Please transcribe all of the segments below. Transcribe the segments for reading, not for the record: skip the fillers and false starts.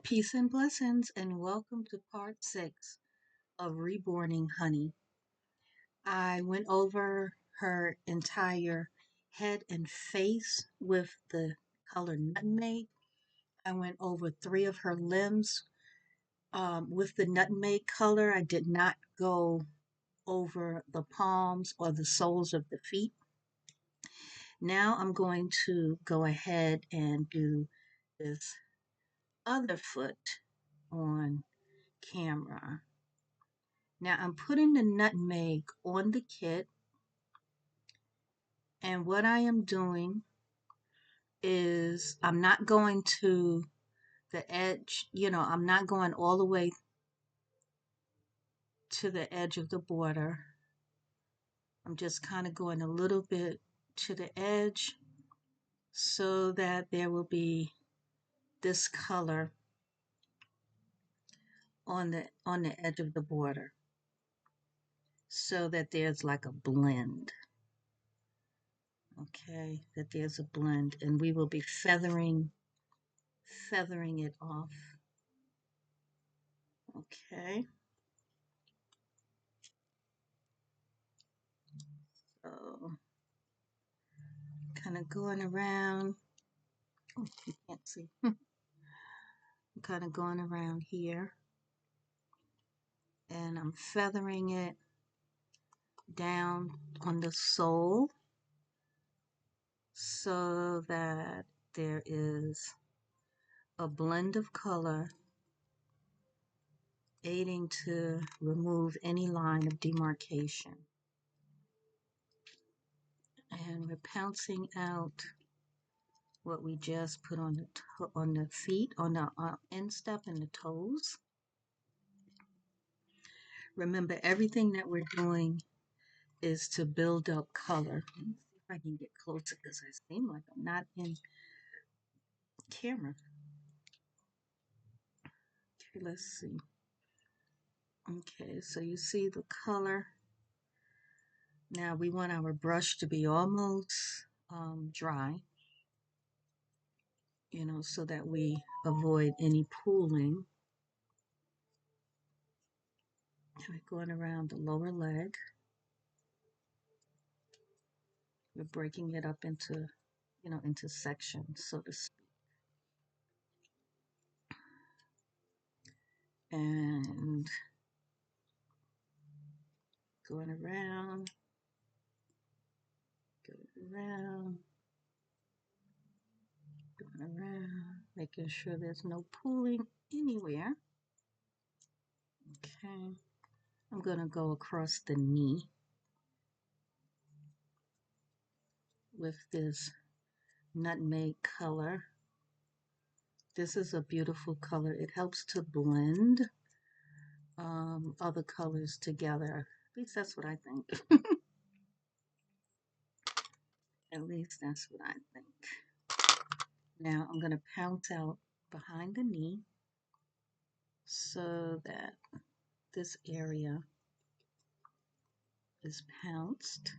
Peace and blessings, and welcome to part 6 of Reborning Honey. I went over her entire head and face with the color nutmeg. I went over 3 of her limbs with the nutmeg color. I did not go over the palms or the soles of the feet. Now I'm going to go ahead and do this other foot on camera. Now I'm putting the nutmeg on the kit, and what I am doing is I'm not going to the edge, I'm not going all the way to the edge of the border. I'm just kind of going a little bit to the edge so that there will be this color on the edge of the border so that there's like a blend. Okay, that there's a blend, and we will be feathering it off. Okay, so kind of going around. Oh, you can't see. I'm kind of going around here, and I'm feathering it down on the sole so that there is a blend of color aiding to remove any line of demarcation. And we're pouncing out what we just put on the feet, on the instep and the toes. Remember, everything that we're doing is to build up color. Let me see if I can get closer because I seem like I'm not in camera. Okay, let's see. Okay, so you see the color. Now we want our brush to be almost dry, so that we avoid any pooling. We're going around the lower leg. We're breaking it up into, into sections, so to speak. And going around, going around, making sure there's no pooling anywhere. Okay, I'm going to go across the knee with this nutmeg color. This is a beautiful color. It helps to blend other colors together. At least that's what I think. At least that's what I think. Now I'm going to pounce out behind the knee so that this area is pounced.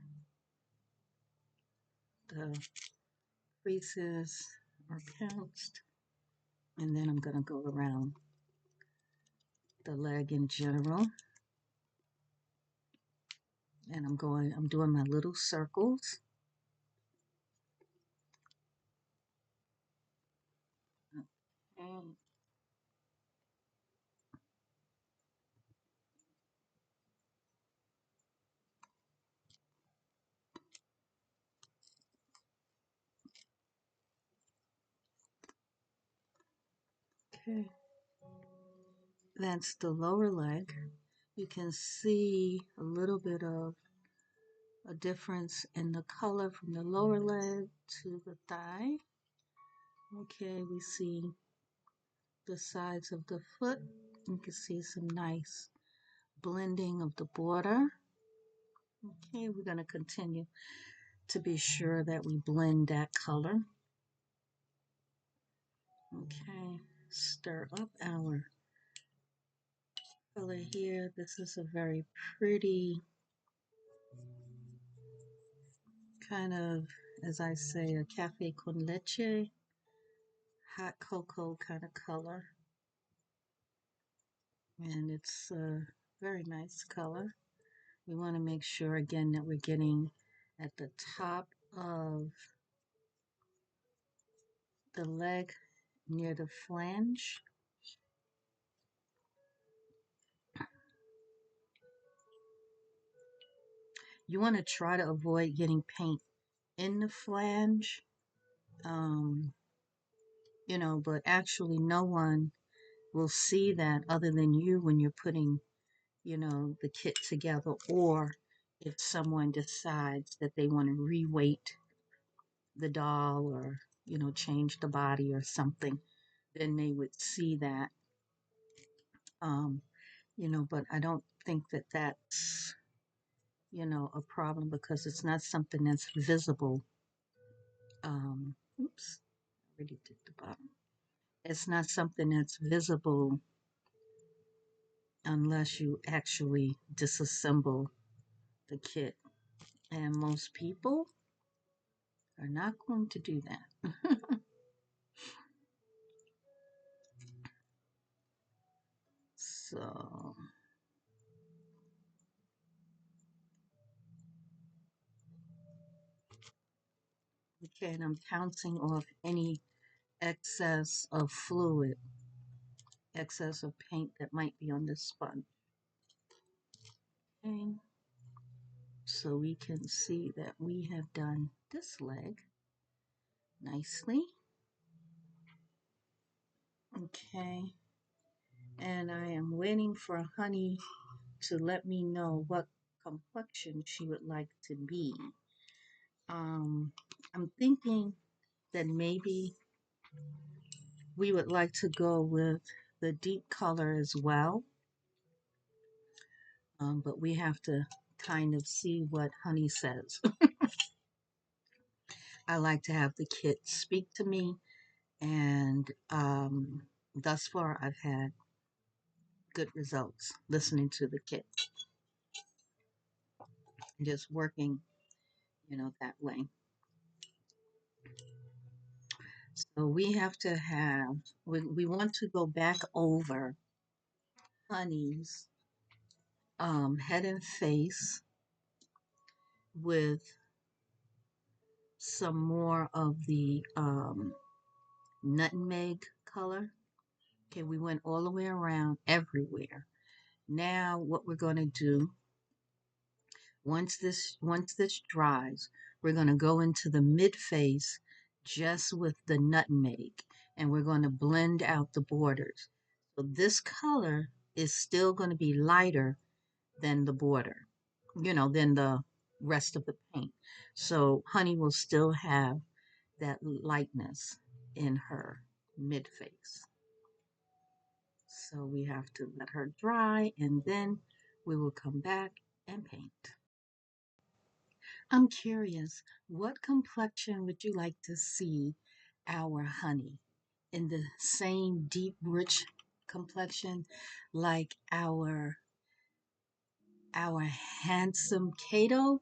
The creases are pounced. And then I'm going to go around the leg in general. And I'm doing my little circles. Okay. Okay. That's the lower leg. You can see a little bit of a difference in the color from the lower leg to the thigh. Okay, we see the sides of the foot. You can see some nice blending of the border. Okay, we're going to continue to be sure that we blend that color. Okay, stir up our color here. This is a very pretty kind of, as I say, a cafe con leche, hot cocoa kind of color. And it's a very nice color. We want to make sure again that we're getting at the top of the leg near the flange. You want to try to avoid getting paint in the flange, um, but actually no one will see that other than you when you're putting, the kit together, or if someone decides that they want to reweight the doll or, change the body or something, then they would see that. Um, but I don't think that that's, a problem because it's not something that's visible. Oops, I already did the bottom. It's not something that's visible unless you actually disassemble the kit. And most people are not going to do that. So, okay, and I'm counting off any excess of fluid, excess of paint that might be on this sponge. Okay, so we can see that we have done this leg nicely. Okay, and I am waiting for Honey to let me know what complexion she would like to be. I'm thinking that maybe we would like to go with the deep color as well, but we have to kind of see what Honey says. I like to have the kit speak to me, and thus far I've had good results listening to the kit, just working, that way. So we have to have, we want to go back over Honey's head and face with some more of the nutmeg color. Okay, we went all the way around everywhere. Now what we're going to do, once this dries, we're going to go into the mid face just with the nutmeg, and we're going to blend out the borders. So this color is still going to be lighter than the border, than the rest of the paint. So Honey will still have that lightness in her mid face. So we have to let her dry, and then we will come back and paint. I'm curious, what complexion would you like to see our Honey? In the same deep, rich complexion like our handsome Kato,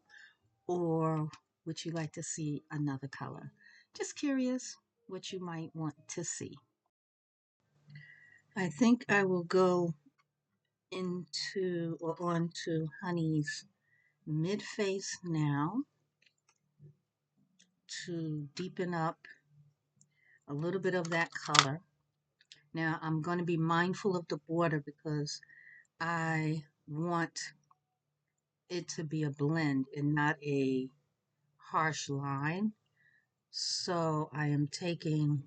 or would you like to see another color? Just curious what you might want to see. I think I will go into or onto Honey's mid face now to deepen up a little bit of that color. Now I'm going to be mindful of the border because I want it to be a blend and not a harsh line. So I am taking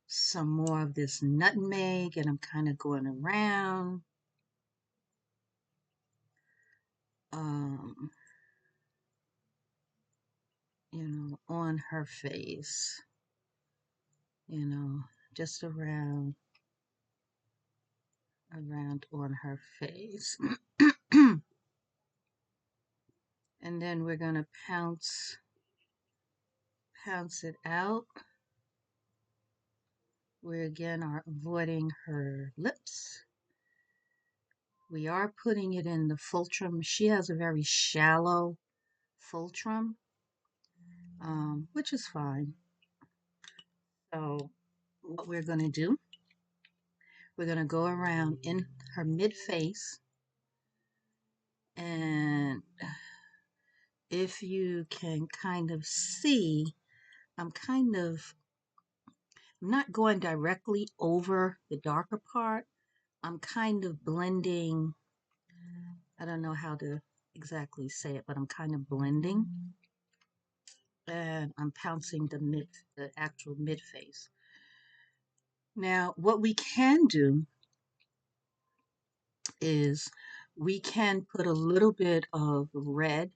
some more of this nutmeg and I'm kind of going around. Um, on her face, just around on her face. And then we're going to pounce it out. We again are avoiding her lips. We are putting it in the fulcrum. She has a very shallow fulcrum, which is fine. So what we're going to do, we're going to go around in her mid face. And if you can kind of see, I'm kind of I'm not going directly over the darker part. I'm kind of blending. I don't know how to exactly say it, but I'm kind of blending and I'm pouncing the actual mid face. Now, what we can do is we can put a little bit of red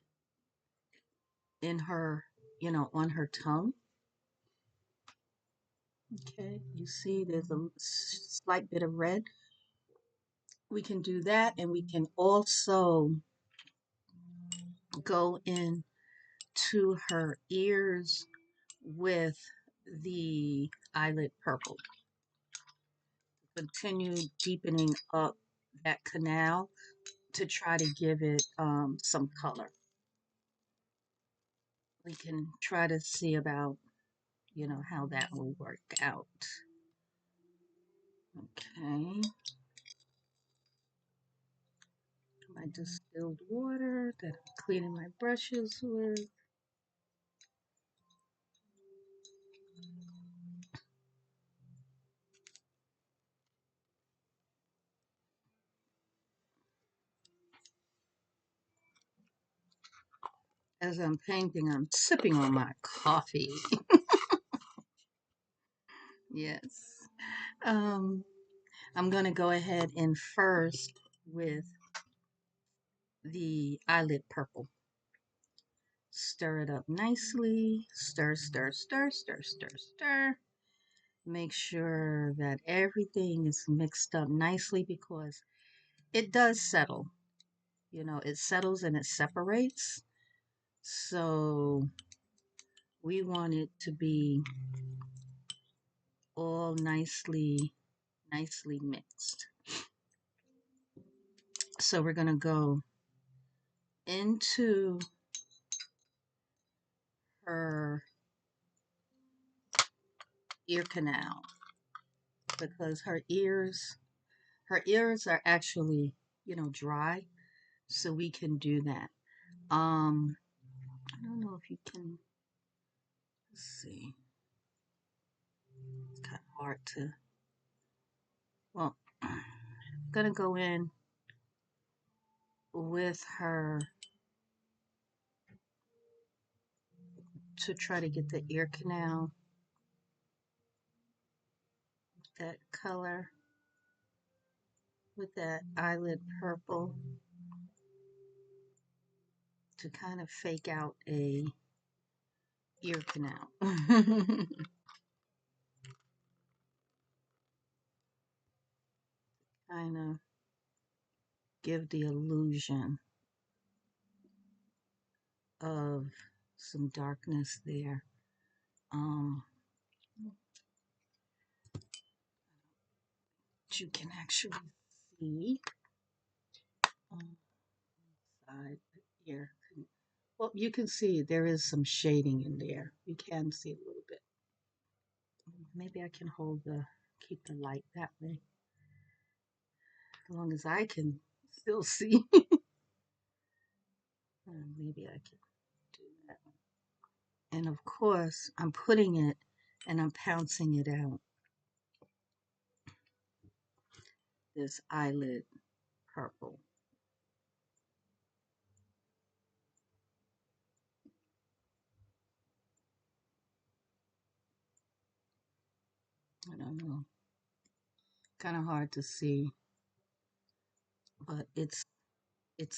in her, on her tongue. Okay, you see there's a slight bit of red. We can do that, and we can also go in to her ears with the eyelid purple. Continue deepening up that canal to try to give it some color. We can try to see about, how that will work out. Okay. My distilled water that I'm cleaning my brushes with. As I'm painting, I'm sipping on my coffee. Yes. Um, I'm going to go ahead and first with the eyelid purple. Stir it up nicely. Stir, stir, stir, stir, stir, stir. Make sure that everything is mixed up nicely because it does settle. It settles and it separates. So we want it to be all nicely mixed. So we're going to go into her ear canal because her ears are actually, dry, so we can do that. I don't know if you can see. It's kind of hard to. Well, I'm gonna go in with her to try to get the ear canal, that color with that eyelid purple to kind of fake out a ear canal. Kind of give the illusion of some darkness there. You can actually see on the side here. Well, you can see there is some shading in there. You can see a little bit. Maybe I can keep the light that way. As long as I can still see. Maybe I can do that. And of course, I'm putting it and I'm pouncing it out. This eyelid purple. I don't know. Kind of hard to see, but it's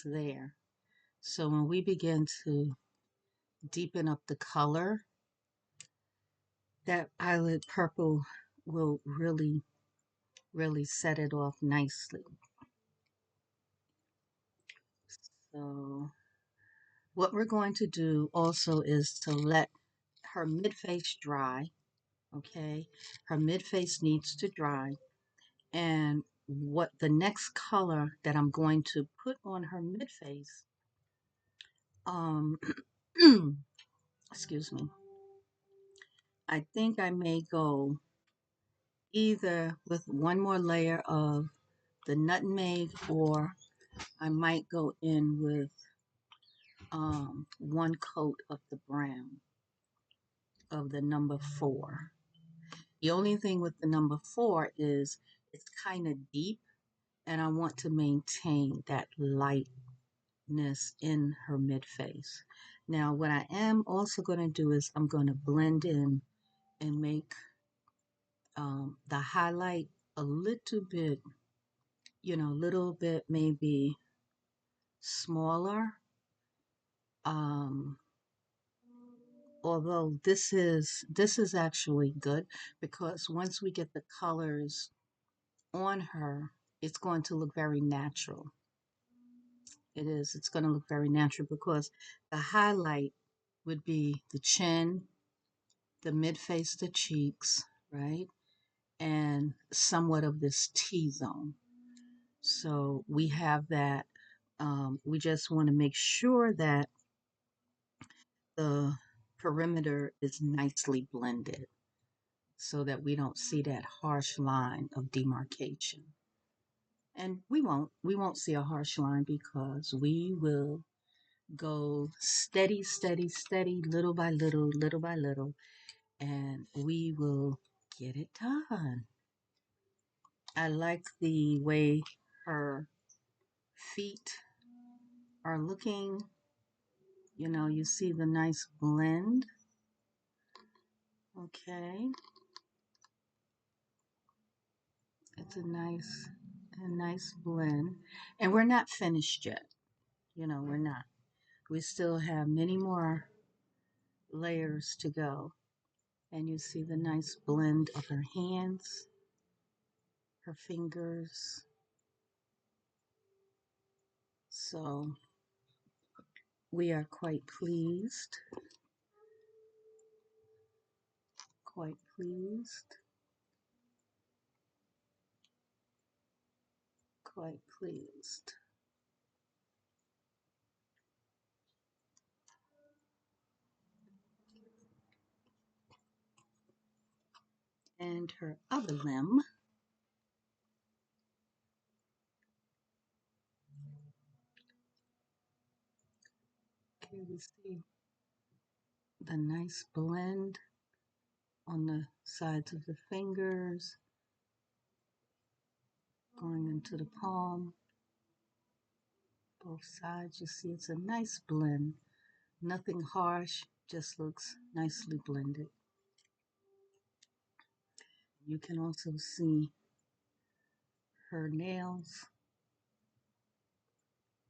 there. So when we begin to deepen up the color, that eyelid purple will really set it off nicely. So what we're going to do also is to let her mid-face dry, okay? Her mid-face needs to dry. And what the next color that I'm going to put on her mid-face, um, excuse me, I think I may go either with one more layer of the nutmeg, or I might go in with one coat of the brown of the number 4. The only thing with the number 4 is it's kind of deep, and I want to maintain that lightness in her mid face. Now, what I am also going to do is I'm going to blend in and make the highlight a little bit, a little bit maybe smaller. Um, Although this is actually good because once we get the colors on her, it's going to look very natural. It is. It's going to look very natural because the highlight would be the chin, the mid face, the cheeks, right? And somewhat of this T zone. So we have that. We just want to make sure that the perimeter is nicely blended so that we don't see that harsh line of demarcation. And we won't see a harsh line because we will go steady, steady, steady, little by little, little by little, and we will get it done. I like the way her feet are looking. You see the nice blend. Okay. It's a nice blend. And we're not finished yet. We're not. We still have many more layers to go. And you see the nice blend of her hands, her fingers. So we are quite pleased, quite pleased. And her other limb, okay, we see the nice blend on the sides of the fingers, going into the palm, both sides. You see it's a nice blend. Nothing harsh, just looks nicely blended. You can also see her nails,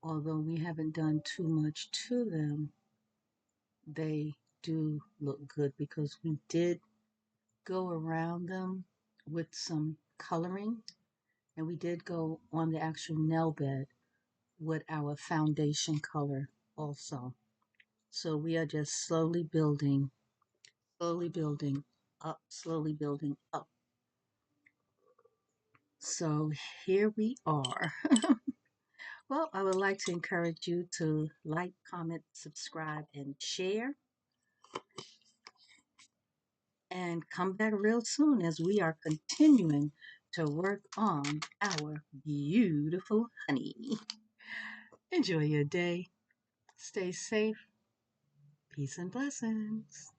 although we haven't done too much to them, they do look good because we did go around them with some coloring, and we did go on the actual nail bed with our foundation color also. So we are just slowly building up, slowly building up. So here we are. Well, I would like to encourage you to like, comment, subscribe, and share. And come back real soon as we are continuing to work on our beautiful honey. Enjoy your day. Stay safe. Peace and blessings.